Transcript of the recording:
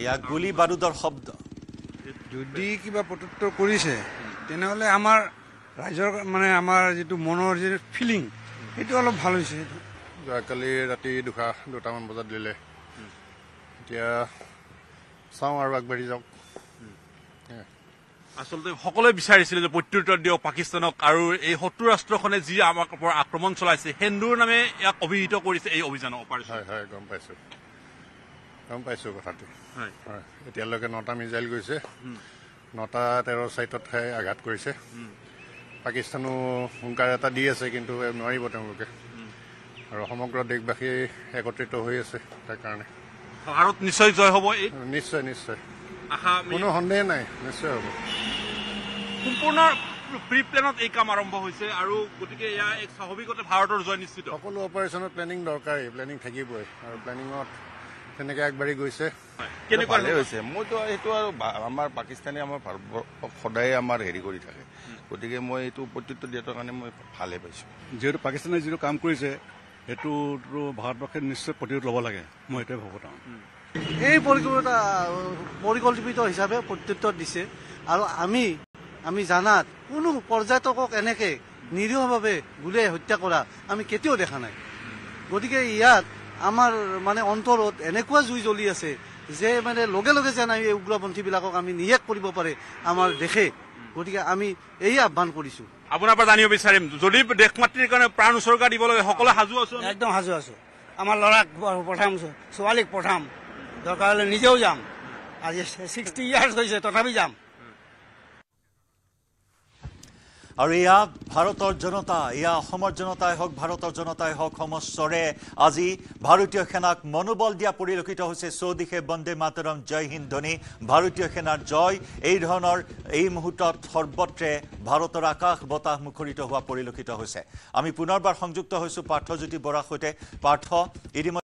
এয়া গুলি বাৰুদৰ শব্দ যদি কিবা প্ৰত্যুত্তৰ কৰিছে তেনেহ'লে আমাৰ ৰাইজৰ মানে আমাৰ যিটো মনৰ যি ফিলিং সেইটো অলপ ভাল হৈছে। যোৱাকালি ৰাতি দুটামান বজাত দিলে, এতিয়া চাওঁ আৰু আগবাঢ়ি যাওক। আচলতে সকলোৱে বিচাৰিছিলে যে প্ৰত্যুত্তৰ দিয়ক পাকিস্তানক, আৰু এই শত্ৰু ৰাষ্ট্ৰখনে যি আমাৰ পৰা আক্ৰমণ চলাইছে সেন্দুৰ নামে ইয়াক অভিহিত কৰিছে এই অভিযানৰ অপাৰেশ্যন। হয় হয়, গম পাইছোঁ কথাটো। হয়, এতিয়ালৈকে 9টা মিছাইল গৈছে, 9টা 13 চাইটতহে আঘাত কৰিছে। পাকিস্তানো হুংকাৰ এটা দি আছে, কিন্তু নোৱাৰিব তেওঁলোকে, আৰু সমগ্ৰ দেশবাসী একত্ৰিত হৈ আছে তাৰ কাৰণে। ভাৰত নিশ্চয় জয় হ'ব। নিশ্চয় নিশ্চয়, কোনো সন্দেহ নাই, নিশ্চয় হ'ব। সম্পূৰ্ণ প্ৰি প্লেনত এই কাম আৰম্ভ হৈছে, আৰু গতিকে এয়া এক স্বাভাৱিকতে ভাৰতৰ জয় নিশ্চিত। সকলো অপাৰেশ্যনত প্লেনিং দৰকাৰী, প্লেনিং থাকিবই, আৰু প্লেনিঙত তেনেকৈ আগবাঢ়ি গৈছে। কেনেকুৱা হৈছে? মইতো এইটো আৰু আমাৰ পাকিস্তানে আমাৰ ভাৰতবৰ্ষক সদায় আমাৰ হেৰি কৰি থাকে, গতিকে মই এইটো প্ৰত্যুত্তৰ দিয়াৰ কাৰণে মই ভালে পাইছোঁ। যিহেতু পাকিস্তানে যিটো কাম কৰিছে সেইটোতো ভাৰতবৰ্ষে নিশ্চয় প্ৰতিৰোধ ল'ব লাগে, মই এইটোৱে ভাবোঁ। এই পৰিকল্পিত হিচাপে প্ৰত্যুত্তৰ দিছে, আৰু আমি জানাত কোনো পৰ্যটকক এনেকে নিৰীহভাৱে গুলীয়াই হত্যা কৰা আমি কেতিয়াও দেখা নাই। গতিকে ইয়াত আমাৰ মানে অন্তৰত এনেকুৱা জুই জ্বলি আছে যে মানে লগে লগে যেন এই উগ্ৰপন্থীবিলাকক আমি নিশেষ কৰিব পাৰে আমাৰ দেশে। গতিকে আমি এই আহ্বান কৰিছোঁ। আপোনাৰ পৰা জানিব বিচাৰিম, যদি দেশ মাতৃৰ কাৰণে প্ৰাণ উচৰ্গা দিব লাগে সকলোৱে সাজু আছো? একদম সাজু আছোঁ। আমাৰ ল'ৰাক পঠাম, ছোৱালীক পঠাম, দৰকাৰ হ'লে নিজেও যাম। আজি 60 ইয়াৰ্ছ হৈছে, তথাপি যাম। আৰু এয়া ভাৰতৰ জনতা, এয়া অসমৰ জনতাই হওক, ভাৰতৰ জনতাই হওক, সমস্বৰে আজি ভাৰতীয় সেনাক মনোবল দিয়া পৰিলক্ষিত হৈছে। চৌদিশে বন্দে মাতৰম, জয় হিন্দ ধ্বনি, ভাৰতীয় সেনাৰ জয়। এই ধৰণৰ এই মুহূৰ্তত সৰ্বত্ৰে ভাৰতৰ আকাশ বতাহ মুখৰিত হোৱা পৰিলক্ষিত হৈছে। আমি পুনৰবাৰ সংযুক্ত হৈছোঁ পাৰ্থজ্যোতি বৰাৰ সৈতে। পাৰ্থ, ইতিমধ্যে